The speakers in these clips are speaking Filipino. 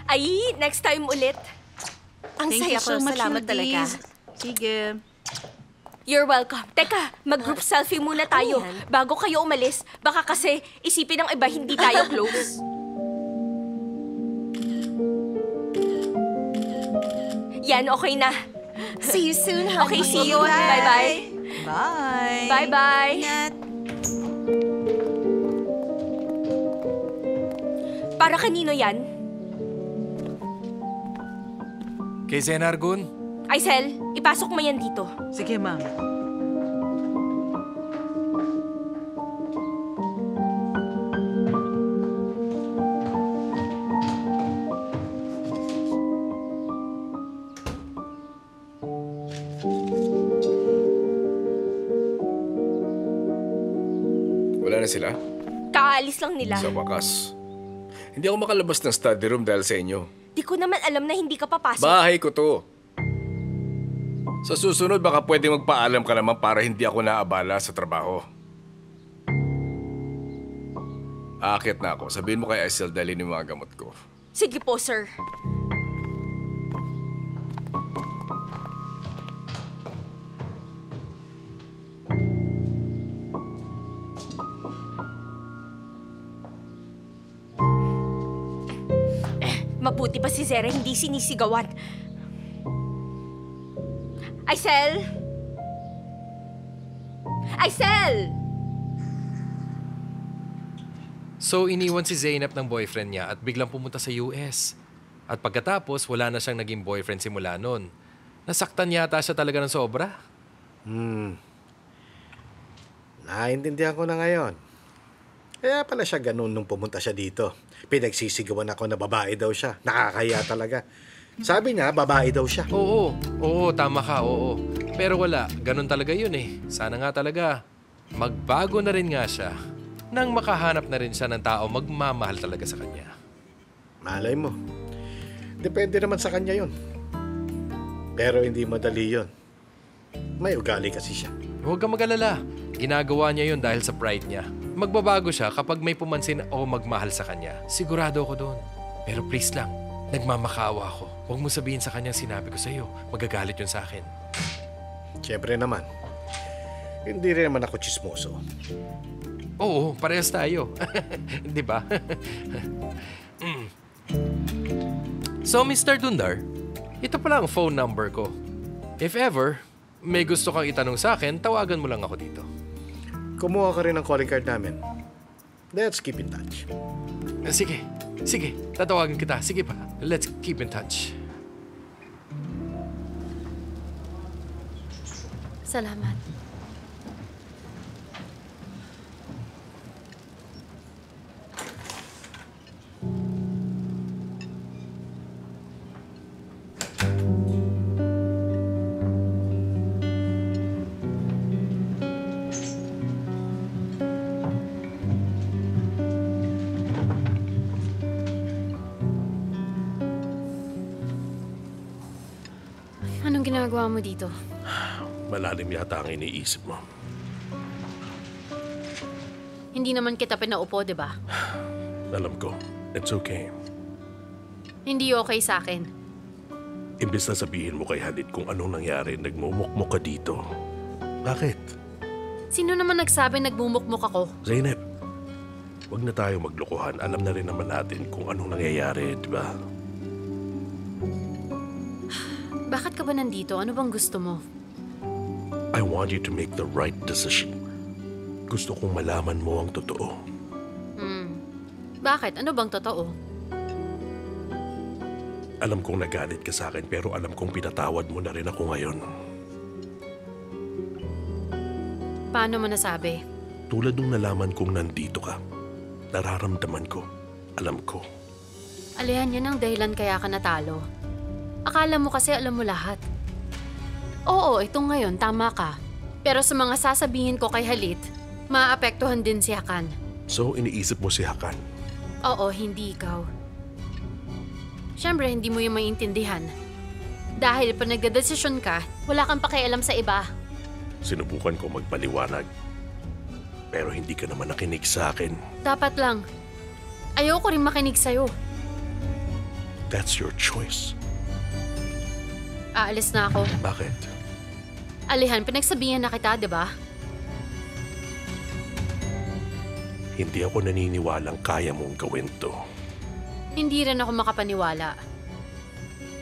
Ay, next time ulit. Ang Thank saya you so ko. much, Salamat talaga. Lourdes. Sige. You're welcome. Teka, mag-group selfie muna tayo bago kayo umalis. Baka kasi isipin ng iba hindi tayo close. Yan, okay na. See you soon, honey. Okay, see you. Bye-bye. Bye. Bye-bye. Ingat. Para kanino yan? Kay Zen Argun? Aisel, ipasok mo yan dito. Sige, ma'am. Wala na sila? Kaalis lang nila. Sa wakas. Hindi ako makalabas ng study room dahil sa inyo. Di ko naman alam na hindi ka papasok. Bahay ko to. Sa susunod, baka pwede magpaalam ka naman para hindi ako naabala sa trabaho. Aakit na ako. Sabihin mo kay Aisel dalhin yung mga gamot ko. Sige po, sir. Mabuti pa si Zera hindi sinisigawan. Aisel! Aisel! So, iniwan si Zainab ng boyfriend niya at biglang pumunta sa US. At pagkatapos, wala na siyang naging boyfriend simula nun. Nasaktan yata siya talaga ng sobra. Naintindihan ko na ngayon. Kaya pala siya ganun nung pumunta siya dito. Pinagsisigawan ako na babae daw siya. Nakakaya talaga. Sabi niya, babae daw siya. Oo, tama ka, oo. Pero wala, ganun talaga yun eh. Sana nga talaga, magbago na rin nga siya nang makahanap na rin siya ng tao magmamahal talaga sa kanya. Malay mo. Depende naman sa kanya yun. Pero hindi madali yun. May ugali kasi siya. Huwag kang mag-alala. Ginagawa niya yun dahil sa pride niya. Magbabago siya kapag may pumansin o magmahal sa kanya. Sigurado ako doon. Pero please lang, nagmamakaawa ako. Huwag mo sabihin sa kanyang sinabi ko sa'yo. Magagalit yun sa akin. Siyempre naman. Hindi rin naman ako tsismoso. Oo, parehas tayo. Di ba? So, Mr. Dundar, ito pala ang phone number ko. If ever, may gusto kang itanong sa akin, tawagan mo lang ako dito. Kumuha ka rin ng calling card namin. Let's keep in touch. Sige. Tatawagan kita. Sige pa. Let's keep in touch. Salamat. Anong ginagawa mo dito? Malalim yata ang iniisip mo. Hindi naman kita pinaupo, di ba? Alam ko, it's okay. Hindi okay sa akin. Imbes na sabihin mo kay Halid kung anong nangyari, nagmumukmuk ka dito. Bakit? Sino naman nagsabi nagmumukmuk ako? Zainab, huwag na tayo maglokohan. Alam na rin naman natin kung anong nangyayari, di ba? Bakit ka ba nandito? Ano bang gusto mo? I want you to make the right decision. Gusto kong malaman mo ang totoo. Bakit? Ano bang totoo? Alam kong nagalit ka sa akin pero alam kong pinatawad mo na rin ako ngayon. Paano mo nasabi? Tulad nung nalaman kong nandito ka, nararamdaman ko, alam ko. Alihan yan ang dahilan kaya ka natalo. Akala mo kasi alam mo lahat. Oo, itong ngayon, tama ka. Pero sa mga sasabihin ko kay Halit, maaapektuhan din si Hakan. So, iniisip mo si Hakan? Oo, hindi ikaw. Siyempre, hindi mo yung maintindihan. Dahil pag nagdadesisyon ka, wala kang pakialam sa iba. Sinubukan ko magpaliwanag. Pero hindi ka naman nakinig sa akin. Dapat lang. Ayoko rin makinig sa'yo. That's your choice. Aalis na ako. Bakit? Alihan, pinagsabihan na kita, di ba? Hindi ako naniniwalang kaya mong gawin to. Hindi rin ako makapaniwala.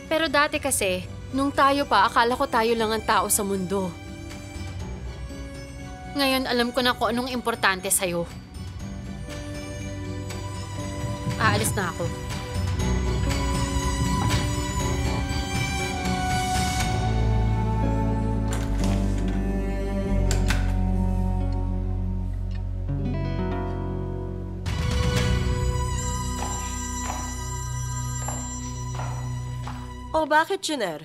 Pero dati kasi, nung tayo pa, akala ko tayo lang ang tao sa mundo. Ngayon, alam ko na kung anong importante sa'yo. Aalis na ako. Oh, bakit, Jenner?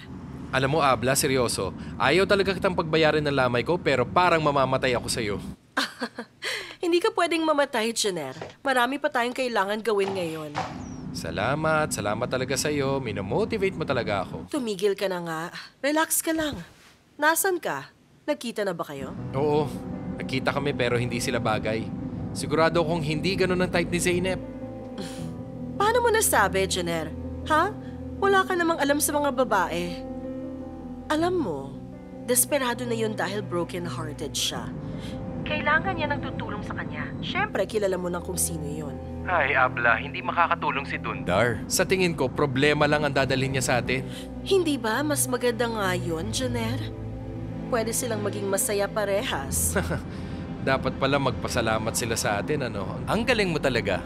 Alam mo, Abla, seryoso. Ayaw talaga kitang pagbayarin ng lamay ko pero parang mamamatay ako sa'yo. Hindi ka pwedeng mamatay, Jenner. Marami pa tayong kailangan gawin ngayon. Salamat talaga sa'yo. Minomotivate mo talaga ako. Tumigil ka na nga. Relax ka lang. Nasaan ka? Nagkita na ba kayo? Oo, nagkita kami pero hindi sila bagay. Sigurado kong hindi ganun ang type ni Zeynep. Paano mo nasabi, Jenner? Ha? Wala ka namang alam sa mga babae. Alam mo, desperado na yun dahil broken-hearted siya. Kailangan niya ng tutulong sa kanya. Siyempre, kilala mo na kung sino yun. Ay, Abla, hindi makakatulong si Dundar. Sa tingin ko, problema lang ang dadalhin niya sa atin. Hindi ba mas maganda nga yun, Jenner? Pwede silang maging masaya parehas. Dapat pala magpasalamat sila sa atin, ano? Ang galing mo talaga.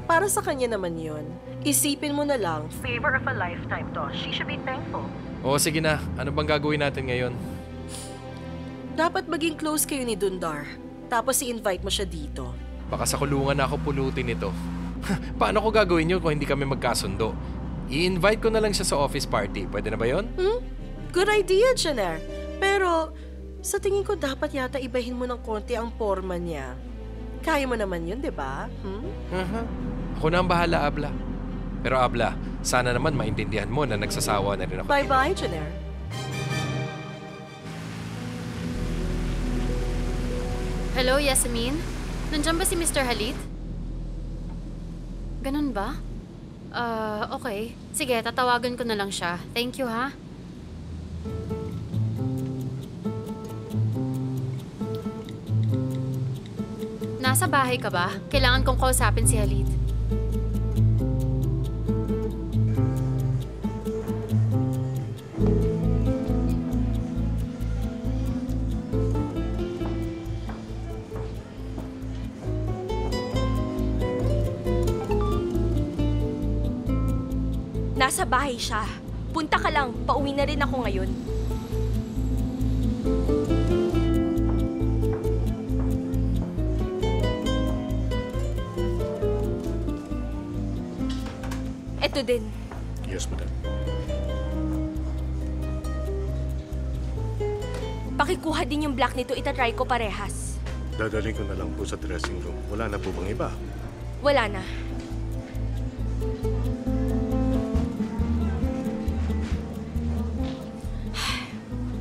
Para sa kanya naman yun. Isipin mo na lang, favor of a lifetime to. She should be thankful. Oo, sige na. Ano bang gagawin natin ngayon? Dapat maging close kayo ni Dundar. Tapos i-invite mo siya dito. Baka sa kulungan na ako pulutin ito. Paano ko gagawin yun kung hindi kami magkasundo? I-invite ko na lang siya sa office party. Pwede na ba yun? Good idea, Jenner. Pero sa tingin ko dapat yata ibahin mo ng konti ang forma niya. Kaya mo naman yun, di ba? Ako na ang bahala, Abla. Pero Abla, sana naman maintindihan mo na nagsasawa na rin ako. Bye-bye, Jenner. Hello, Yasmin? Nandiyan ba si Mr. Halit? Ganun ba? Okay. Sige, tatawagan ko na lang siya. Thank you, ha? Nasa bahay ka ba? Kailangan kong kausapin si Halit. Nasa bahay siya. Punta ka lang. Pauwi na rin ako ngayon. Ito din. Yes, madam. Pakikuha din yung black nito. Itatry ko parehas. Dadalhin ko na lang po sa dressing room. Wala na po bang iba? Wala na.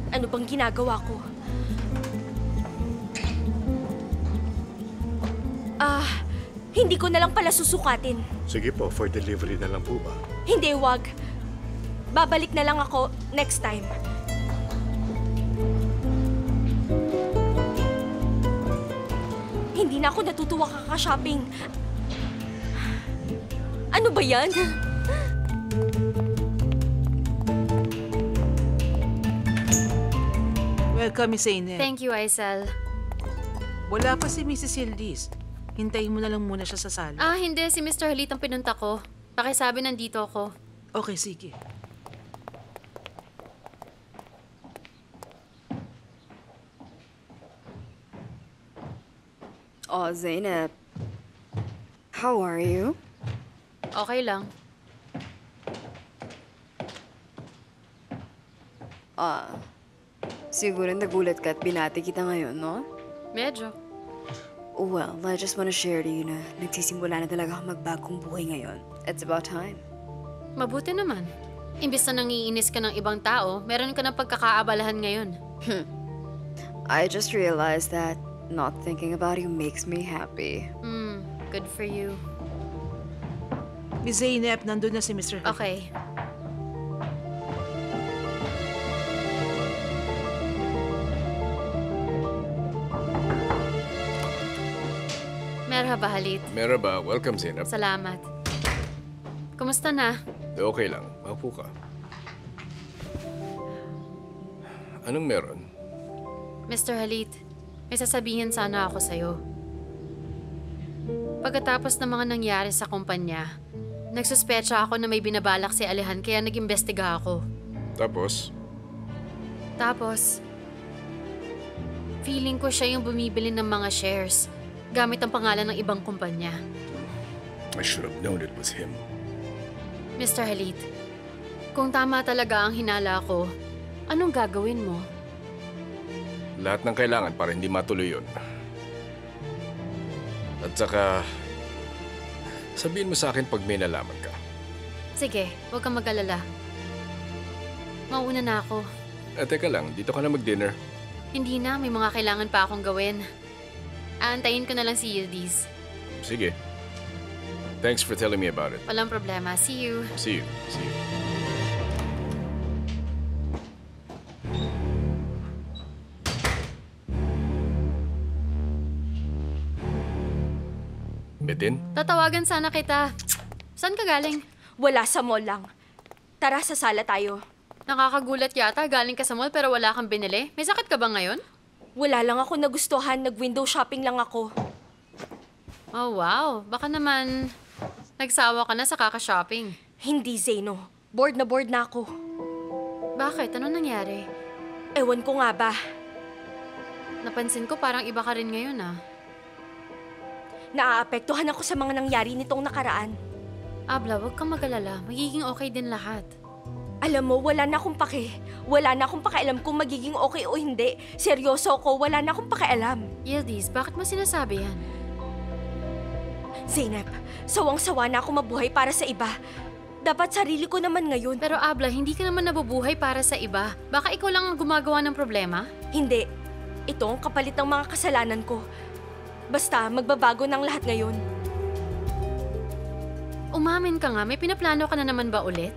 Ano bang ginagawa ko? Hindi ko na lang pala susukatin. Sige po, for delivery na lang po ba? Hindi, wag. Babalik na lang ako next time. Hindi na ako natutuwa kaka-shopping. Ano ba yan? Welcome, Miss Zeynep. Thank you, Aisel. Wala pa si Mrs. Yildiz. Hintayin mo na lang muna siya sa sala. Hindi. Si Mr. Halit ang pinunta ko. Pakisabi nandito ako. Okay, sige. Oh, Zeynep. How are you? Okay lang. Siguro nagulat ka at binati kita ngayon, no? Medyo. Well, I just wanna share to you na nagsisimula na talaga ako magbagong buhay ngayon. It's about time. Mabuti naman. Imbis na nangiinis ka ng ibang tao, meron ka ng pagkakaabalahan ngayon. I just realized that not thinking about you makes me happy. Good for you. Miss Zeynep, nandun na si Mr. Halit. Okay. Merhaba, Halit. Merhaba, welcome Zainab. Salamat. Kumusta na? Okay lang, maupo ka. Anong meron? Mr. Halit, may sasabihin sana ako sa'yo. Pagkatapos ng mga nangyari sa kumpanya, nagsuspecha ako na may binabalak si Alehan kaya nag-imbestiga ako. Tapos, feeling ko siya yung bumibili ng mga shares gamit ang pangalan ng ibang kumpanya. I should have known it was him. Mr. Halit, kung tama talaga ang hinala ko, anong gagawin mo? Lahat ng kailangan para hindi matuloy yun. At saka, sabihin mo sa akin pag may nalaman ka. Sige, huwag kang mag-alala. Mauna na ako. Teka lang, dito ka na mag-dinner. Hindi na, may mga kailangan pa akong gawin. Aantayin ko na lang si Yildiz. Sige. Thanks for telling me about it. Walang problema. See you. See you. See you. Betin? Tatawagan sana kita. Saan ka galing? Wala, sa mall lang. Tara, sa sala tayo. Nakakagulat yata, galing ka sa mall pero wala kang binili. May sakit ka ba ngayon? Wala lang ako nagustuhan. Nag-window shopping lang ako. Oh wow, baka naman nagsawa ka na sa kaka-shopping. Hindi, Zeno. Bored na ako. Bakit? Ano nangyari? Ewan ko nga ba. Napansin ko parang iba ka rin ngayon ah. Naaapektuhan ako sa mga nangyari nitong nakaraan. Abla, huwag kang mag-alala. Magiging okay din lahat. Alam mo, wala na akong pake. Wala na akong pakialam kung magiging okay o hindi. Seryoso ako, wala na akong pakialam. Yildiz, bakit mo sinasabi yan? Zeynep, sawang-sawa na ako mabuhay para sa iba. Dapat sarili ko naman ngayon. Pero Abla, hindi ka naman nabubuhay para sa iba. Baka ikaw lang ang gumagawa ng problema? Hindi. Ito ang kapalit ng mga kasalanan ko. Basta, magbabago ng lahat ngayon. Umamin ka nga, may pinaplano ka na naman ba ulit?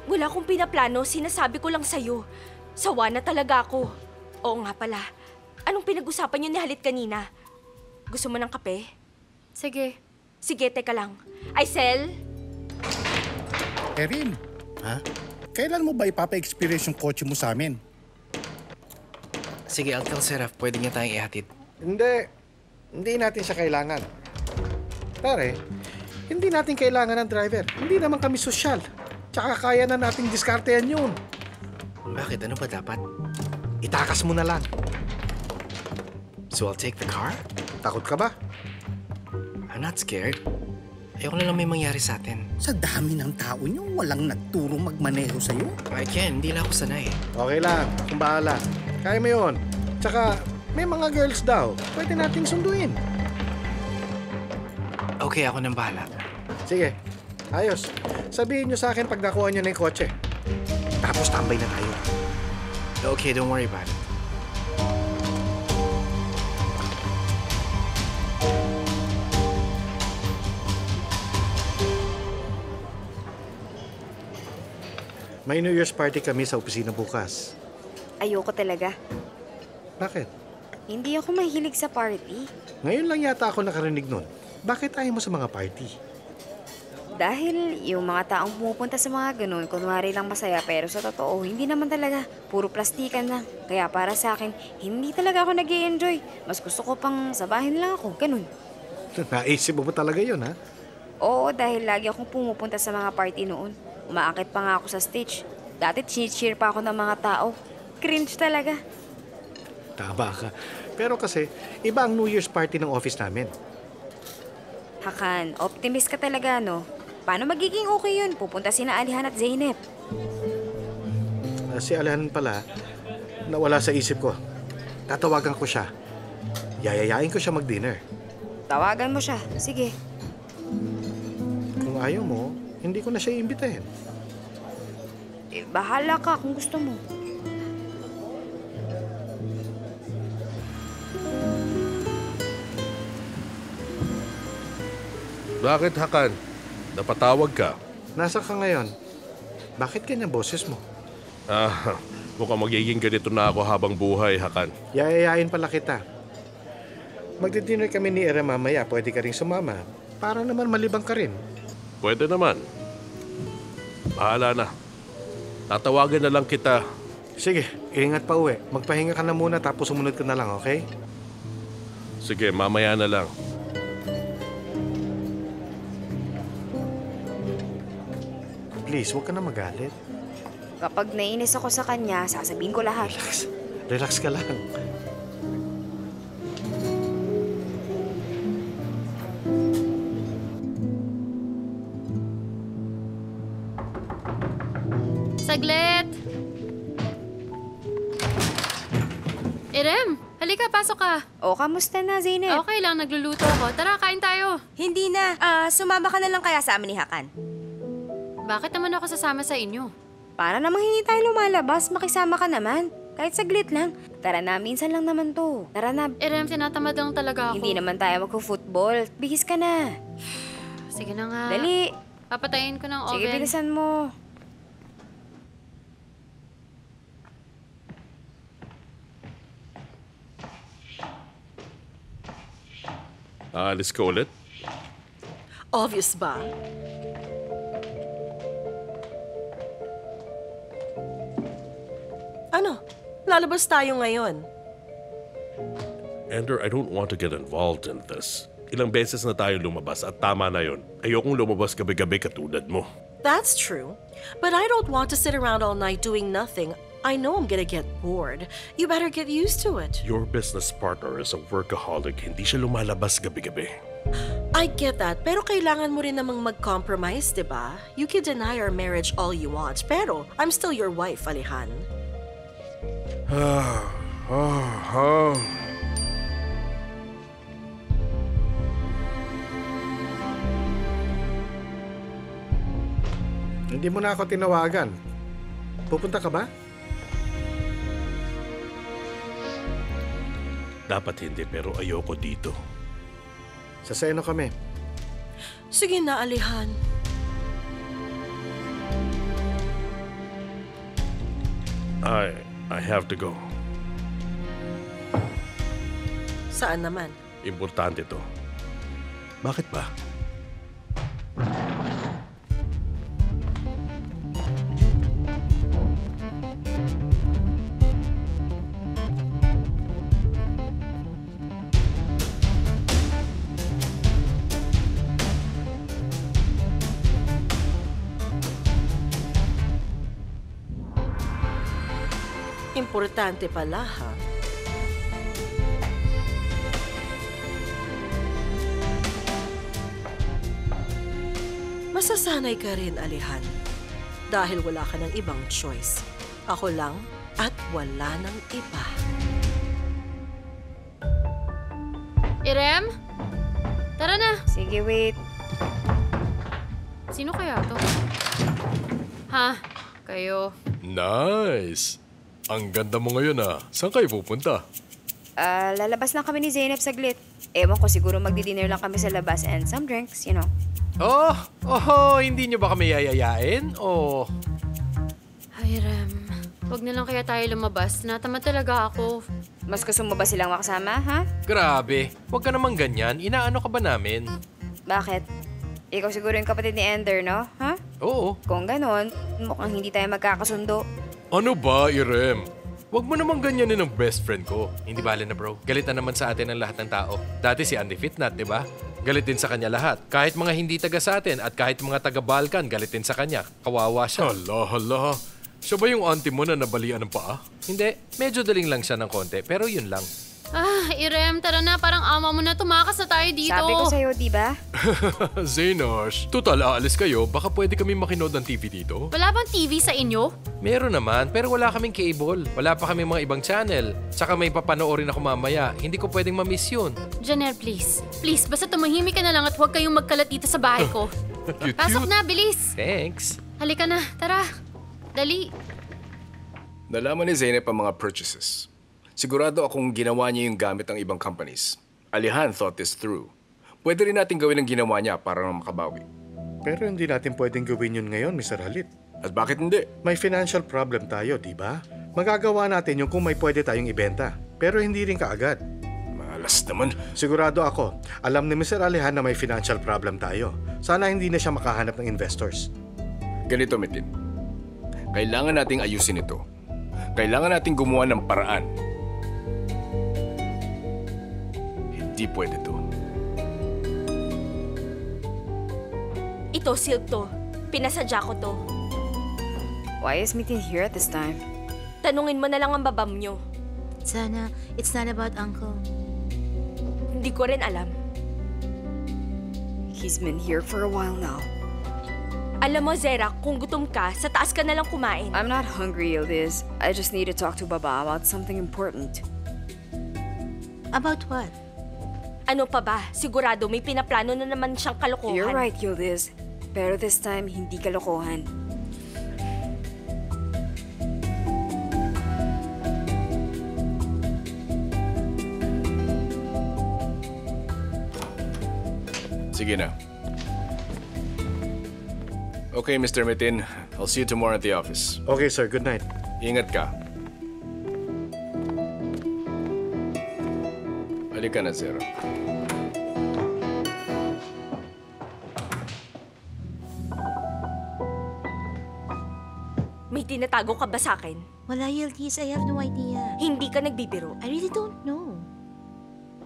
Wala akong pinaplano, sinasabi ko lang sa'yo. Sawa na talaga ako. Oo nga pala. Anong pinag-usapan niyo ni Halit kanina? Gusto mo ng kape? Sige. Sige, teka lang. Aisel? Erin, Ha? kailan mo ba ipapa-experience yung kotse mo sa amin? Sige, I'll tell Seraph. Pwede niya tayong ihatid. Hindi natin siya kailangan. Pare, hindi natin kailangan ng driver. Hindi naman kami sosyal. Tsaka kaya na nating diskartehan yun. Bakit? Ano ba dapat? Itakas mo na lang. So I'll take the car? Takot ka ba? I'm not scared. Ayoko na lang may mangyari sa atin. Sa dami ng tao niyo, walang nagturo magmaneho sa'yo. I can. Hindi lang ako sanay. Okay lang, akong bahala. Kaya mo yun. Tsaka, may mga girls daw. Pwede nating sunduin. Okay, ako nang bahala. Sige, ayos. Sabihin nyo sa akin pag nakuha nyo na yung kotse. Tapos tambay na tayo. Okay, don't worry about it. May New Year's party kami sa opisina bukas. Ayoko talaga. Bakit? Hindi ako mahilig sa party. Ngayon lang yata ako nakarinig nun. Bakit ayaw mo sa mga party? Dahil yung mga taong pumupunta sa mga ganun, kunwari lang masaya pero sa totoo, hindi naman talaga. Puro plastikan lang. Kaya para sa akin, hindi talaga ako nag-i-enjoy. Mas gusto ko pang sabahin lang ako, ganun. Naisip mo ba talaga yun, ha? Oo, dahil lagi akong pumupunta sa mga party noon. Umaakit pa nga ako sa stage. Dati cheer pa ako ng mga tao. Cringe talaga. Tama ka. Pero kasi, iba ang New Year's party ng office namin. Hakan, optimist ka talaga, no? Paano magiging okay yun? Pupunta sina Alihan at Zeynep. Si Alahan pala, nawala sa isip ko. Tatawagan ko siya. Yayayain ko siya mag-dinner. Tawagan mo siya. Sige. Kung ayaw mo, hindi ko na siya iimbitahin. Bahala ka kung gusto mo. Bakit, Hakan? napatawag ka. Nasaan ka ngayon? Bakit ganyan boses mo? Mukhang magiging ganito na ako habang buhay, Hakan. Yayayain pala kita. Magdi-dinner kami ni Ira mamaya. Pwede ka rin sumama. Para naman malibang ka rin. Pwede naman. Bahala na. Tatawagan na lang kita. Sige, ingat pa uwi. Magpahinga ka na muna tapos sumunod ka na lang, okay? Sige, mamaya na lang. Please, huwag ka na magalit. Kapag nainis ako sa kanya, sasabihin ko lahat. Relax ka lang. Saglit! Irem, halika, pasok ka. O, kamusta na, Zeynep? Okay lang, nagluluto ako. Tara, kain tayo. Hindi na. Sumama ka na lang kaya sa amin ni Hakan. Bakit naman ako sasama sa inyo? Para namang hindi tayo lumalabas, makisama ka naman. Kahit saglit lang. Tara na, minsan lang naman to. Tara na. Irem, tinatamad lang talaga ako. Hindi naman tayo magko-football. Bihis ka na. Sige na nga. Dali. Papatayin ko ng oven. Sige, bilisan mo. Aalis ka ulit? Obvious ba? Ano? Lalabas tayo ngayon. Ender, I don't want to get involved in this. Ilang beses na tayo lumabas at tama na yon. Ayokong lumabas gabi-gabi katulad mo. That's true. But I don't want to sit around all night doing nothing. I know I'm gonna get bored. You better get used to it. Your business partner is a workaholic. Hindi siya lumalabas gabi-gabi. I get that, pero kailangan mo rin namang mag-compromise, di ba? You can deny our marriage all you want, pero I'm still your wife, Alihan. Hindi mo na ako tinawagan. Pupunta ka ba? Dapat hindi, pero ayoko dito. Sa seno kami. Sige na, Alihan. I have to go. Saan naman? Importante to. Bakit ba? Importante pala, ha? Masasanay ka rin, Alihan. Dahil wala ka ng ibang choice. Ako lang at wala ng iba. Irem? Tara na. Sige, wait. Sino kaya to? Ha? Kayo. Nice! Ang ganda mo ngayon ah. Saan kayo pupunta? Lalabas lang kami ni Zeynep saglit. Ewan ko, siguro magdi-dinner lang kami sa labas and some drinks, you know. Hindi nyo ba kami yayayain? Ay, Irem. Huwag na lang kaya tayo lumabas. Natamad talaga ako. Mas gusto mo ba silang makasama, ha? Grabe, huwag ka namang ganyan. Inaano ka ba namin? Bakit? Ikaw siguro yung kapatid ni Ender, no? Ha? Oo. Kung ganon, mukhang hindi tayo magkakasundo. Ano ba, Irem? Huwag mo namang ganyanin ang best friend ko. Hindi bale na bro. Galit na naman sa atin ang lahat ng tao. Dati si Andy Fitnat, di ba? Galit din sa kanya lahat. Kahit mga hindi taga sa atin at kahit mga taga Balkan, galit din sa kanya. Kawawa siya. Hala. Siya ba yung auntie mo na nabalian ng paa? Hindi. Medyo daling lang siya ng konti, pero yun lang. Irem, tara na. Parang ama mo na tumakas na tayo dito. Sabi ko sa'yo, di ba? Zaynosh, total aalis kayo. Baka pwede kami makinood ng TV dito. Wala bang TV sa inyo? Meron naman, pero wala kaming cable. Wala pa kami mga ibang channel. Tsaka may papanoorin ako mamaya. Hindi ko pwedeng ma-miss yun. Janelle, please. Please, basta tumahimik ka na lang at huwag kayong magkalat dito sa bahay ko. Cute. Pasok na, bilis. Thanks. Halika na, tara. Dali. Nalaman ni Zeynep ang mga purchases. Sigurado akong ginawa niya yung gamit ng ibang companies. Alihan thought this through. Pwede rin natin gawin ang ginawa niya para makabawi. Pero hindi natin pwedeng gawin yun ngayon, Mr. Halit. At bakit hindi? May financial problem tayo, di ba? Magagawa natin yung kung may pwede tayong ibenta. Pero hindi rin kaagad. Malas naman. Sigurado ako, alam ni Mr. Alehan na may financial problem tayo. Sana hindi na siya makahanap ng investors. Ganito, Metin. Kailangan nating ayusin ito. Kailangan nating gumawa ng paraan. Hindi pwede to. Ito, Silk to. Pinasadya ko to. Why is Metin here at this time? Tanungin mo na lang ang babam nyo. Sana, it's not about Uncle. Hindi ko rin alam. He's been here for a while now. Alam mo, Zera, kung gutom ka, sa taas ka na lang kumain. I'm not hungry, Yildiz. I just need to talk to Baba about something important. About what? Ano pa ba? Sigurado may pinaplano na naman siyang kalokohan. You're right, Yildiz. Pero this time, hindi kalokohan. Sige na. Okay, Mr. Metin. I'll see you tomorrow at the office. Okay, sir. Good night. Ingat ka. Halika na, Zero. May tinatago ka ba sa akin? Wala, Yildiz. I have no idea. Hindi ka nagbibiro. I really don't know.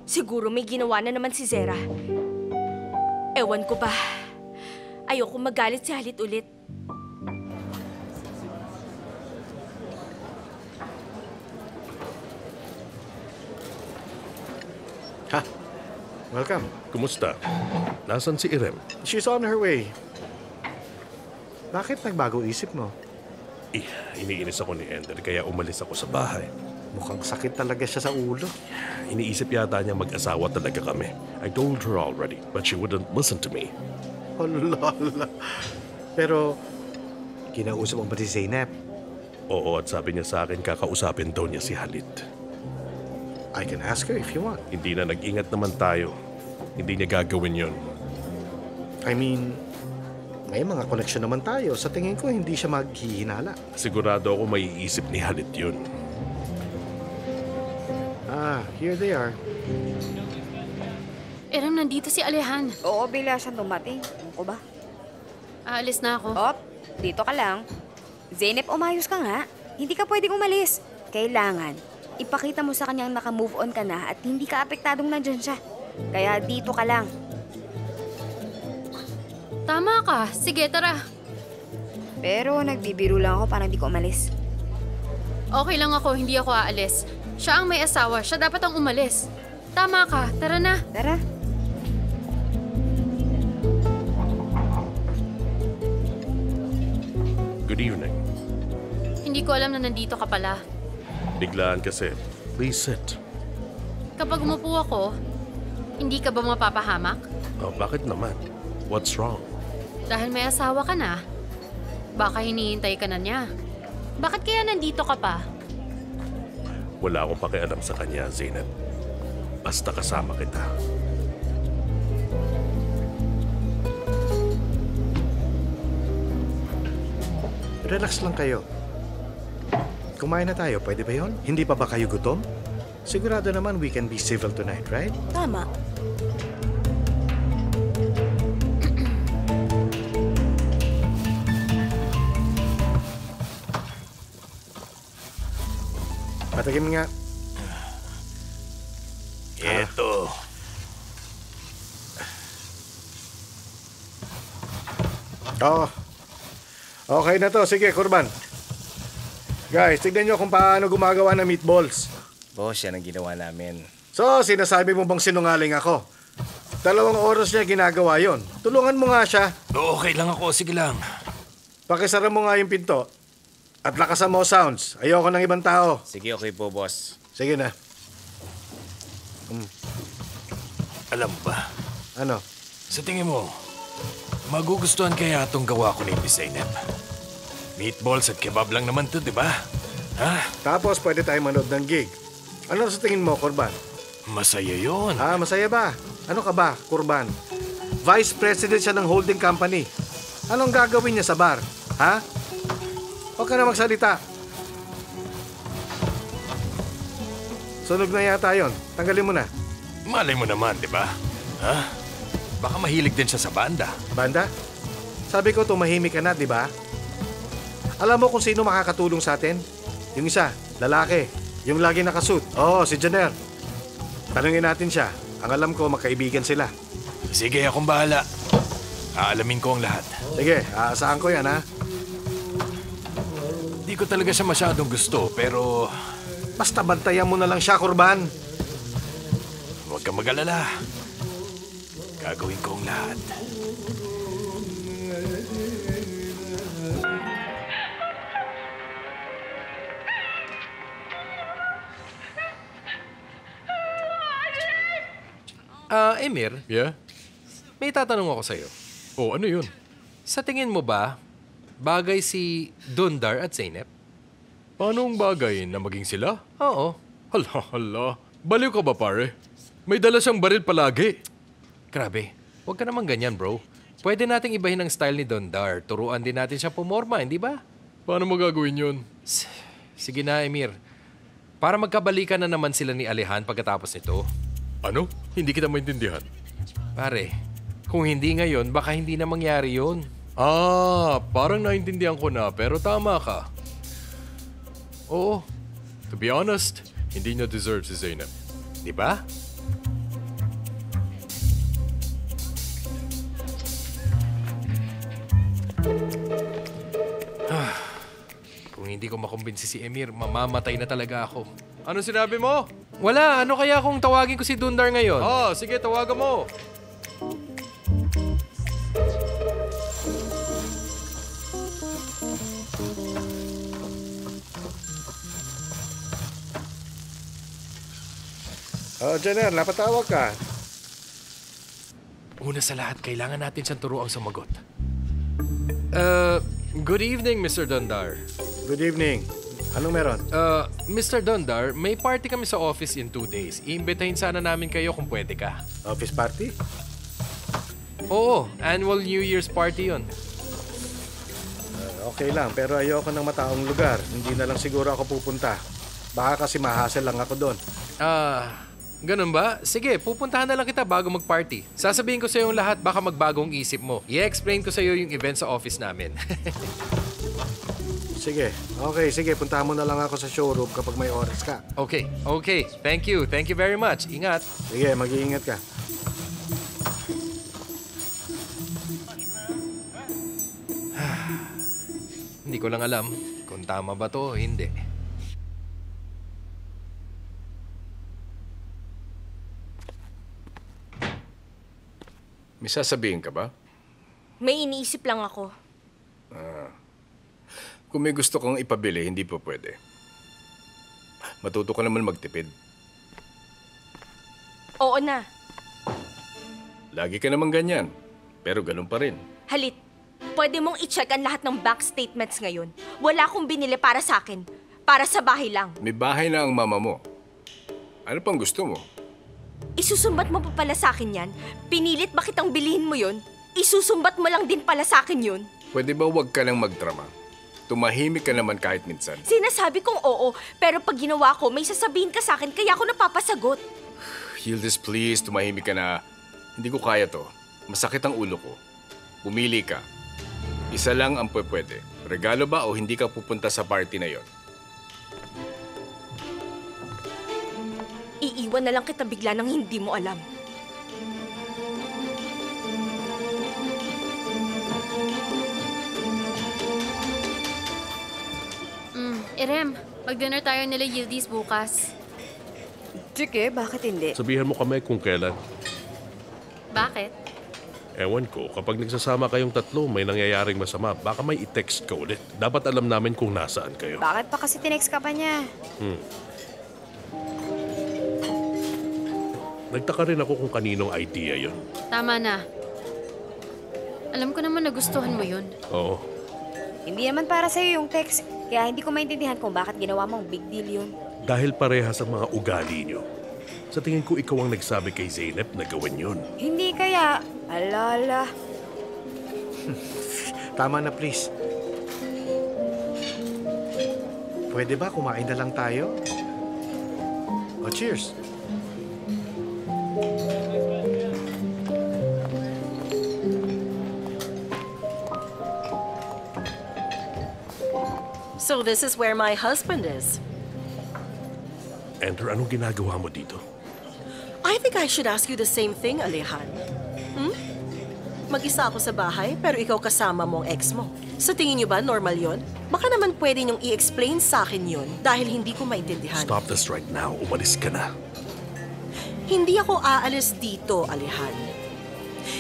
Siguro may ginawa na naman si Zera. Ewan ko ba. Ayoko magalit si Halit ulit. Ha? Welcome. Kumusta? Nasaan si Irem? She's on her way. Bakit nagbago isip mo? Iniinis ako ni Ender kaya umalis ako sa bahay. Mukhang sakit talaga siya sa ulo. Iniisip yata niya mag-asawa talaga kami. I told her already, but she wouldn't listen to me. Oh, lala. Pero, kinausap mo ba si Zeynep? Oo, at sabi niya sa akin kakausapin daw niya si Halit. I can ask her if you want. Hindi na nag-ingat naman tayo. Hindi niya gagawin yon. I mean, may mga koneksyon naman tayo. Sa tingin ko, hindi siya maghihinala. Sigurado ako maiisip ni Halit yun. Ah, here they are. Irem, nandito si Alehan. Oo, bigla siyang dumating. Ano ko ba? Aalis na ako. Op, dito ka lang. Zeynep, umayos ka nga. Hindi ka pwedeng umalis. Kailangan, ipakita mo sa kanyang naka-move on ka na at hindi ka apektadong nandyan siya. Kaya dito ka lang. Tama ka. Sige, tara. Pero nagbibiro lang ako para hindi ko umalis. Okay lang ako, hindi ako aalis. Siya ang may asawa, siya dapat ang umalis. Tama ka, tara na. Tara. Good evening. Hindi ko alam na nandito ka pala. Biglaan kasi. Please sit. Kapag umupo ako, hindi ka ba mapapahamak? Oh, bakit naman? What's wrong? Dahil may asawa ka na, baka hinihintay ka na niya. Bakit kaya nandito ka pa? Wala akong pakialam sa kanya, Zeynep. Basta kasama kita. Relax lang kayo. Kumain na tayo, pwede ba yun? Hindi pa ba kayo gutom? Sigurado naman we can be civil tonight, right? Tama. Patagim nga. Eto. Oo. Okay na to. Sige, Kurban. Guys, tignan nyo kung paano gumagawa ng meatballs. Boss, yan ang ginawa namin. So, sinasabi mo bang sinungaling ako? 2 oras niya ginagawa yon. Tulungan mo nga siya. Okay lang ako, sige lang. Pakisara mo nga yung pinto. At lakasan mo sounds. Ayoko ng ibang tao. Sige, okay po, boss. Sige na. Alam ba, Ano? sa tingin mo, magugustuhan kaya itong gawa ko ni Miss Zeynep? Meatballs at kebab lang naman to, di ba? Ha? Tapos pwede tayo manood ng gig. Ano sa tingin mo, Kurban? Masaya yon. Masaya ba? Ano ka ba, Kurban? Vice President siya ng holding company. Anong gagawin niya sa bar? Ha? Huwag ka na magsalita. Sunog na yata yon. Tanggalin mo na. Malay mo naman, di ba? Ha? Baka mahilig din siya sa banda. Banda? Sabi ko tumahimik ka na, di ba? Alam mo kung sino makakatulong sa atin? Yung isa, lalaki. Yung lagi nakasuit. Oo, si Jenner. Tanungin natin siya. Ang alam ko, magkaibigan sila. Sige, akong bahala. Aalamin ko ang lahat. Sige, aasahan ko yan, ha? Di ko talaga siya masyadong gusto, pero Basta bantayan mo na lang siya, Kurban. huwag kang mag-alala. Gagawin ko ang lahat. Emir, Yeah? may tatanong ako sa'yo. Oh, ano yun? Sa tingin mo ba, bagay si Dundar at Zeynep? Paano ang bagay na maging sila? Oo. Hala. Baliw ka ba, pare? May dala siyang baril palagi. Grabe, huwag ka naman ganyan, bro. Pwede nating ibahin ang style ni Dundar. Turuan din natin siya pumorma, hindi ba? Paano mo gagawin yun? Sige na, Emir. Para magkabalikan na naman sila ni Alehan pagkatapos nito. Ano? Hindi kita maintindihan. Pare, kung hindi ngayon, baka hindi na mangyari yun. Parang naintindihan ko na, pero tama ka. Oo. To be honest, hindi niya deserve si Zeynep. Di ba? Kung hindi ko makumbinsi si Emir, mamamatay na talaga ako. Ano sinabi mo? Wala, ano kaya kung tawagin ko si Dundar ngayon? Sige, tawagan mo. Jenner, napatawag ka. Una sa lahat, kailangan natin siyang turuang sumagot. Good evening, Mr. Dundar. Good evening. Anong meron? Mr. Dundar, may party kami sa office in 2 days. Iimbitahin sana namin kayo kung pwede ka. Office party? Oo, annual New Year's party yun. Okay lang, pero ayoko ng mataong lugar. Hindi na lang siguro ako pupunta. Baka kasi mahasel lang ako doon. Ganun ba? Sige, pupuntahan na lang kita bago mag-party. Sasabihin ko sa yung lahat, baka magbagong isip mo. I-explain ko sa iyo yung event sa office namin. Sige. Okay, sige. Puntahan mo na lang ako sa showroom kapag may oras ka. Okay. Thank you very much. Ingat. Sige, mag-iingat ka. Hindi ko lang alam kung tama ba to o hindi. May sasabihin ka ba? May iniisip lang ako. Kung may gusto kang ipabili, hindi pa pwede. Matuto ka naman magtipid. Oo na. Lagi ka naman ganyan. Pero ganun pa rin. Halit, pwede mong i-check ang lahat ng bank statements ngayon. Wala akong binili para sa akin. Para sa bahay lang. May bahay na ang mama mo. Ano pang gusto mo? Isusumbat mo pa pala sa akin yan? Pinilit ba kitang bilhin mo yun? Isusumbat mo lang din pala sa akin yun? Pwede ba huwag ka nang magdrama? Tumahimik ka naman kahit minsan. Sinasabi kong oo, pero pag ginawa ko, may sasabihin ka sa akin kaya ako napapasagot. Yildiz, please, tumahimik ka na. Hindi ko kaya to. Masakit ang ulo ko. Pumili ka. Isa lang ang pwede. Regalo ba o hindi ka pupunta sa party na yon? Iiwan na lang kita bigla nang hindi mo alam. Irem, mag-dinner tayo nila Yildiz bukas. Sige, bakit hindi? Sabihan mo kami kung kailan. Bakit? Ewan ko, kapag nagsasama kayong tatlo, may nangyayaring masama. Baka may i-text ka ulit. Dapat alam namin kung nasaan kayo. Bakit pa kasi tinext ka pa niya? Nagtaka rin ako kung kaninong idea yon. Tama na. Alam ko naman nagustuhan mo yun. Oo. Hindi naman para sa'yo yung text. Kaya hindi ko maintindihan kung bakit ginawa mong big deal yun. Dahil parehas ang mga ugali nyo. Sa tingin ko, ikaw ang nagsabi kay Zeynep na gawin yun. Hindi kaya. Alala. Tama na, please. Pwede ba kumain na lang tayo? O, cheers. So this is where my husband is. Ender, anong ginagawa mo dito? I think I should ask you the same thing, Alehan. Mag-isa ako sa bahay, pero ikaw kasama mo ang ex mo. Sa tingin niyo ba normal yon? Baka naman pwede niyong i-explain sa akin yon dahil hindi ko maintindihan. Stop this right now. Umalis ka na. Hindi ako aalis dito, Alehan.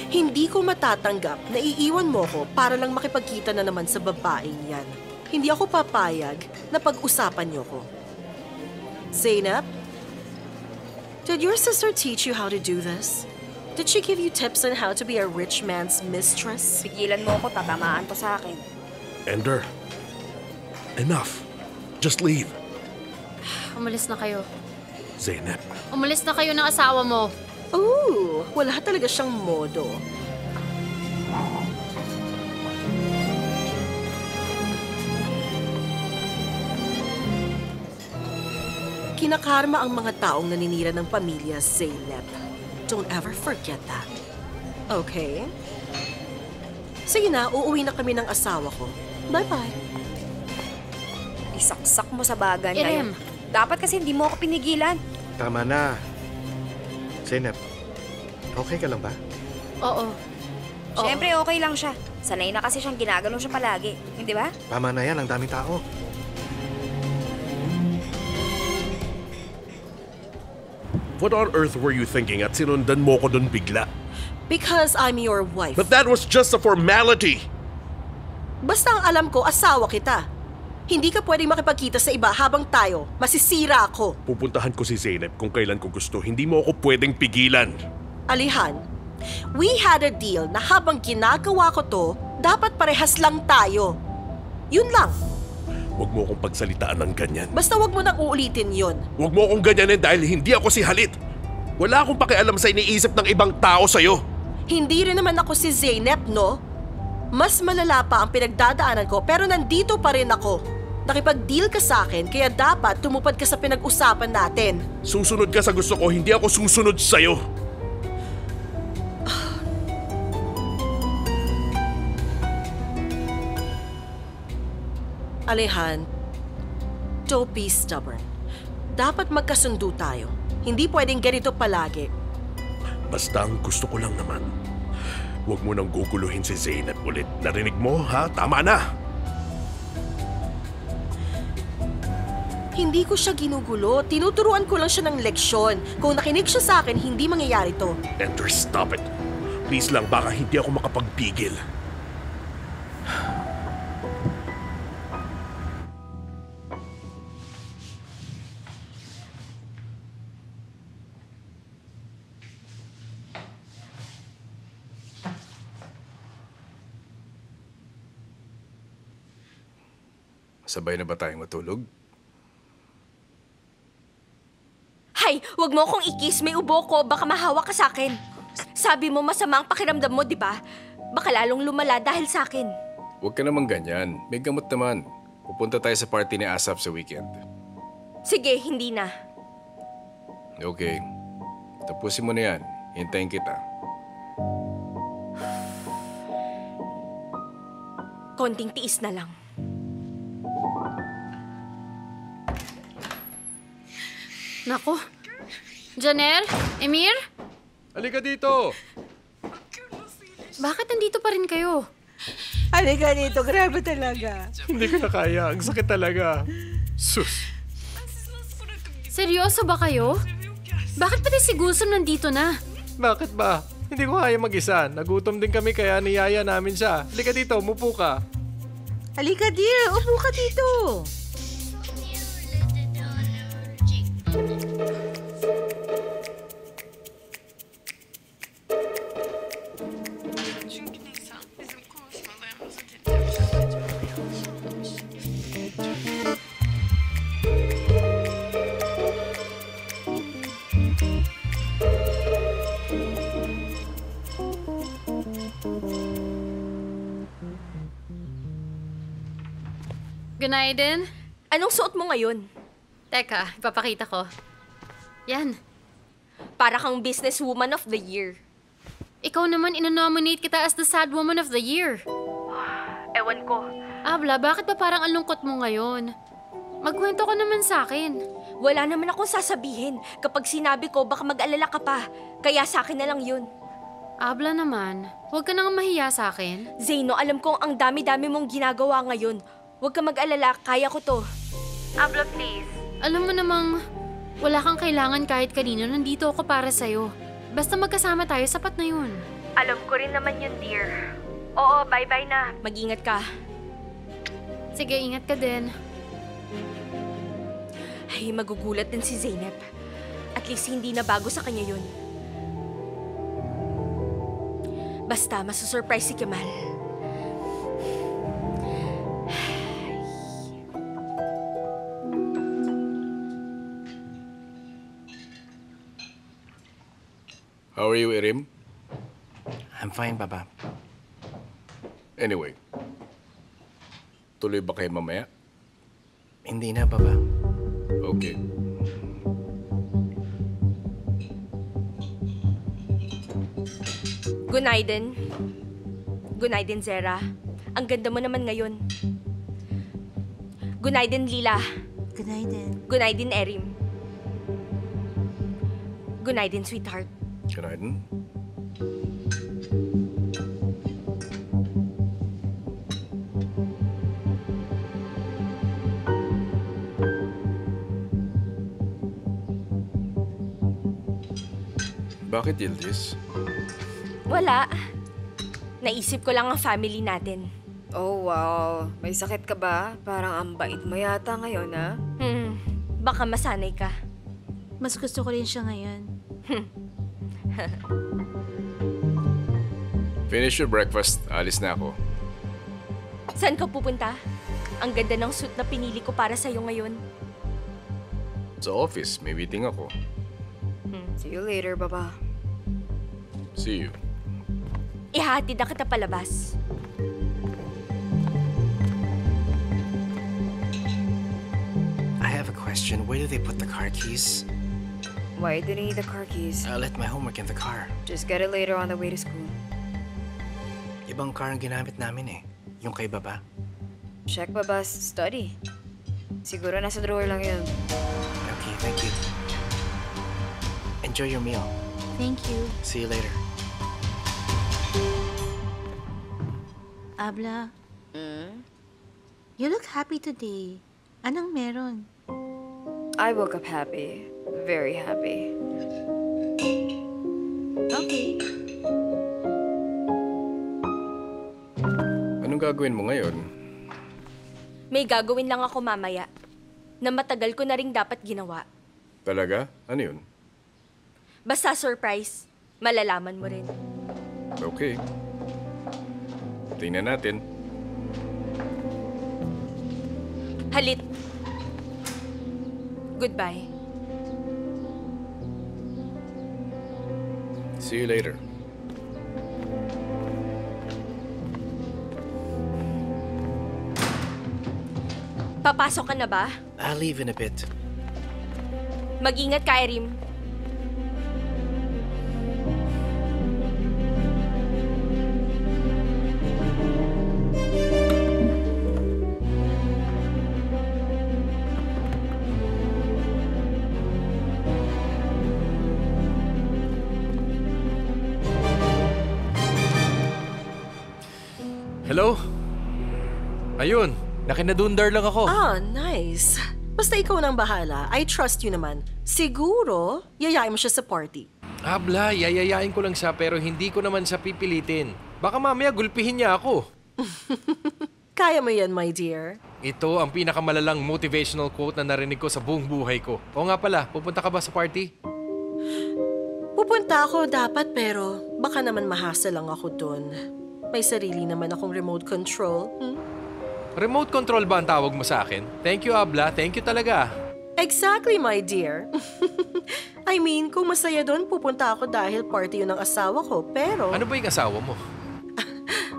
Hindi ko matatanggap na iiwan mo ko para lang makipagkita na naman sa babaeng yan. Hindi ako papayag na pag-usapan niyo ko. Zainab, did your sister teach you how to do this? Did she give you tips on how to be a rich man's mistress? Pigilan mo ako, tatamaan to sa akin. Ender, enough. Just leave. Umalis na kayo. Zainab. Umalis na kayo ng asawa mo. Ooh, wala talaga siyang modo. Kinakarma ang mga taong naninira ng pamilya, Zainab. Don't ever forget that. Okay? Sige na, uuwi na kami ng asawa ko. Bye-bye. Isaksak mo sa bagay na Irem. yun. Dapat kasi hindi mo ako pinigilan. Tama na. Zainab, okay ka lang ba? Oo. Siyempre, okay lang siya. Sanay na kasi siyang ginagano siya palagi. Hindi ba? Tama na yan, ang daming tao. What on earth were you thinking at sinundan mo ko dun bigla? Because I'm your wife. But that was just a formality. Basta ang alam ko, asawa kita. Hindi ka pwedeng makipagkita sa iba habang tayo. Masisira ako. Pupuntahan ko si Zainab kung kailan ko gusto. Hindi mo ako pwedeng pigilan. Alihan, we had a deal na habang ginagawa ko to, dapat parehas lang tayo. Yun lang. Huwag mo akong pagsalitaan ng ganyan. Basta wag mo nang uulitin yun. Huwag mo akong ganyanin dahil hindi ako si Halit. Wala akong pakialam sa iniisip ng ibang tao sa'yo. Hindi rin naman ako si Zainab, no? Mas malala pa ang pinagdadaanan ko pero nandito pa rin ako. Nakipag-deal ka sa akin kaya dapat tumupad ka sa pinag-usapan natin. Susunod ka sa gusto ko, hindi ako susunod sa'yo. Alehan, don't be stubborn. Dapat magkasundo tayo. Hindi pwedeng ganito palagi. Basta ang gusto ko lang naman. Huwag mo nang guguluhin si Zainab ulit. Narinig mo, ha? Tama na! Hindi ko siya ginugulo. Tinuturuan ko lang siya ng leksyon. Kung nakinig siya sa akin, hindi mangyayari to. Ender, stop it. Please lang, baka hindi ako makapagpigil. Sabay na ba tayong matulog? Hay, wag mo akong ikis. May ubo ko. Baka mahawa ka sa akin. Sabi mo masama ang pakiramdam mo, di ba? Baka lalong lumala dahil sa akin. Huwag ka naman ganyan. May gamot naman. Pupunta tayo sa party ni Asap sa weekend. Sige, hindi na. Okay. Tapusin mo na yan. Hintayin kita. Konting tiis na lang. Nako. Janelle? Emir? Halika dito! Bakit nandito pa rin kayo? Halika dito, grabe talaga. Hindi ko na kaya. Ang sakit talaga. Sus! Seryoso ba kayo? Bakit pati si Gulsum nandito na? Bakit ba? Hindi ko kaya mag-isa. Nagutom din kami kaya niyaya namin siya. Halika dito, mupo ka. Halika dear, upo ka dito. Gunaiden? Anong suot mo ngayon? Teka, ipapakita ko. Yan. Para kang businesswoman of the year. Ikaw naman inonominate kita as the sad woman of the year. Ewan ko. Abla, bakit ba parang ang lungkot mo ngayon? Magkwento ka naman sa akin. Wala naman akong sasabihin. Kapag sinabi ko, baka mag-alala ka pa. Kaya sa akin na lang yun. Abla naman, huwag ka nang mahiya sa akin. Zeno, alam kong ang dami-dami mong ginagawa ngayon. Huwag ka mag-alala, kaya ko to. Abla, please. Alam mo namang, wala kang kailangan kahit kanino. Nandito ako para sa'yo. Basta magkasama tayo, sapat na yun. Alam ko rin naman yun, dear. Oo, bye-bye na. Mag-ingat ka. Sige, ingat ka din. Ay, magugulat din si Zeynep. At least hindi na bago sa kanya yun. Basta, masusurprise si Kemal. How are you, Irim? I'm fine, Baba. Anyway, tuloy ba kayo mamaya? Hindi na, Baba. Okay. Gunaiden. Gunaiden, Zera. Ang ganda mo naman ngayon. Gunaiden, Lila. Gunaiden. Gunaiden, Erim. Gunaiden, sweetheart. Gunaiden. Bakit, Yildiz? Wala. Naisip ko lang ang family natin. Oh, wow. May sakit ka ba? Parang ang bait mo yata ngayon, ha? Baka masanay ka. Mas gusto ko rin siya ngayon. Finish your breakfast. Alis na ako. Saan ka pupunta? Ang ganda ng suit na pinili ko para sa'yo ngayon. Sa office, may meeting ako. See you later, Baba. See you. Ihahatid na kita palabas. I have a question. Where do they put the car keys? Why do you need the car keys? I left my homework in the car. Just get it later on the way to school. Ibang car ang ginamit namin eh. Yung kay Baba. Check Baba's study. Siguro nasa drawer lang yun. Okay, thank you. Enjoy your meal. Thank you. See you later. Abla, you look happy today. Anong meron? I woke up happy. Very happy. Okay. Anong gagawin mo ngayon? May gagawin lang ako mamaya na matagal ko na ring dapat ginawa. Talaga? Ano yun? Basta surprise, malalaman mo rin. Okay. Tingnan natin. Halit. Goodbye. See you later. Papasok ka na ba? I'll leave in a bit. Mag-ingat ka, Erim. Hello? Ayun, nakinadundar lang ako. Ah, nice. Basta ikaw nang bahala. I trust you naman. Siguro, yayain mo siya sa party. Abla, yayayain ko lang siya pero hindi ko naman siya pipilitin. Baka mamaya gulpihin niya ako. Kaya mo yan, my dear. Ito ang pinakamalalang motivational quote na narinig ko sa buong buhay ko. O nga pala, pupunta ka ba sa party? Pupunta ako dapat pero baka naman mahasa lang ako dun. May sarili naman akong remote control. Remote control ba ang tawag mo sa akin? Thank you, Abla. Thank you talaga. Exactly, my dear. I mean, kung masaya doon, pupunta ako dahil party yun ng asawa ko, pero... Ano ba yung asawa mo?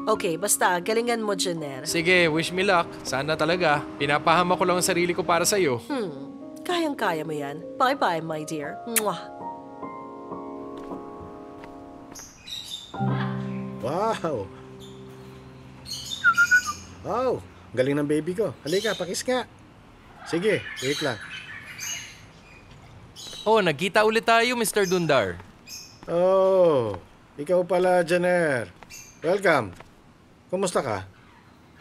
Okay, basta, galingan mo, Jenner. Sige, wish me luck. Sana talaga. Pinapahama ko lang ang sarili ko para sa'yo. Kayang-kaya mo yan. Bye-bye, my dear. Mwah. Wow! Wow! Galing ng baby ko. Halika, pakis nga. Sige, wait lang. Oh, nagkita ulit tayo, Mr. Dundar. Oh, ikaw pala, Jenner. Welcome. Kumusta ka?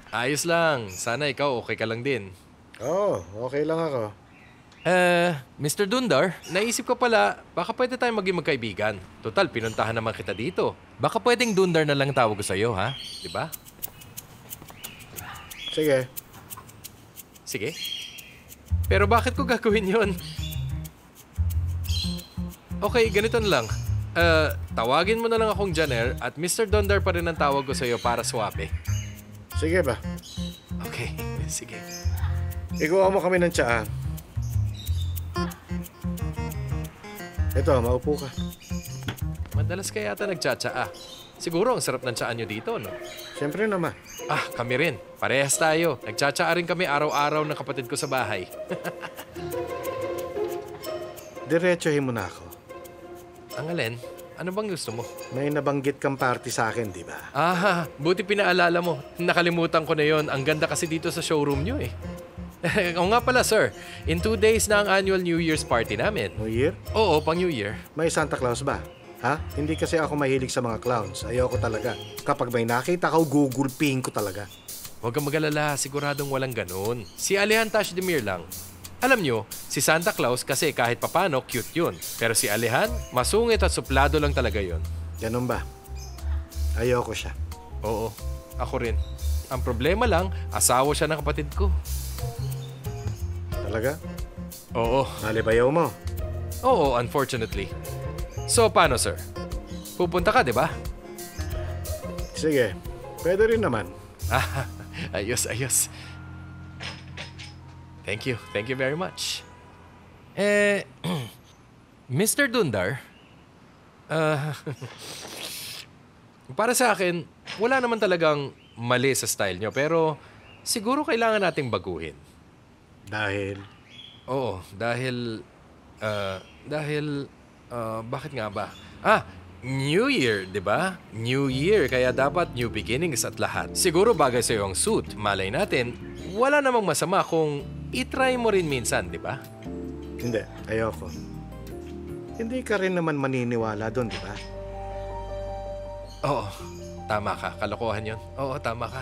Ayos lang. Sana ikaw okay ka lang din. Oh, okay lang ako. Mr. Dundar, naisip ko pala, baka pwede tayong maging magkaibigan. Total, pinuntahan naman kita dito. Baka pwedeng Dundar na lang tawag ko sa'yo, ha? Diba? Sige. Sige. Pero bakit ko gagawin yun? Okay, ganito na lang. Tawagin mo na lang akong Janelle at Mr. Dundar pa rin ang tawag ko sa'yo para swabe. Sige ba? Okay, sige. Ikuha mo kami ng tsaa. Ito, maupo ka. Madalas kaya yata nagtsatsaa. Siguro ang sarap ng tsaa nyo dito, no? Siyempre naman. Ah, kami rin. Parehas tayo. Nagtsatsaa rin kami araw-araw ng kapatid ko sa bahay. Diretsohin mo na ako. Ang alin? Ano bang gusto mo? May nabanggit kang party sa akin, di ba? Ah, buti pinaalala mo. Nakalimutan ko na yon. Ang ganda kasi dito sa showroom nyo eh. Oo nga pala, sir. In 2 days na ang annual New Year's party namin. New Year? Oo, pang New Year. May Santa Claus ba? Ha? Hindi kasi ako mahilig sa mga clowns. Ayoko talaga. Kapag may nakita ka, gugulpihin ko talaga. Huwag kang mag-alala. Siguradong walang ganun. Si Alehan Tashdemir lang. Alam nyo, si Santa Claus kasi kahit papano, cute yun. Pero si Alehan, masungit at suplado lang talaga yun. Ganun ba? Ayoko siya. Oo, ako rin. Ang problema lang, asawa siya ng kapatid ko. Talaga? Oo. Nalibayaw mo? Oo, unfortunately. So, paano, sir? Pupunta ka, di ba? Sige, pwede rin naman. Ah, ayos, ayos. Thank you. Thank you very much. Mr. Dundar, para sa akin, wala naman talagang mali sa style nyo, pero siguro kailangan nating baguhin. Dahil? Oo, dahil, bakit nga ba? New Year, di ba? New Year, kaya dapat new beginnings at lahat. Siguro bagay sa'yo ang suit. Malay natin, wala namang masama kung itry mo rin minsan, di ba? Hindi, ayoko. Hindi ka rin naman maniniwala doon, di ba? Oo, tama ka. Kalokohan yun. Oo, tama ka.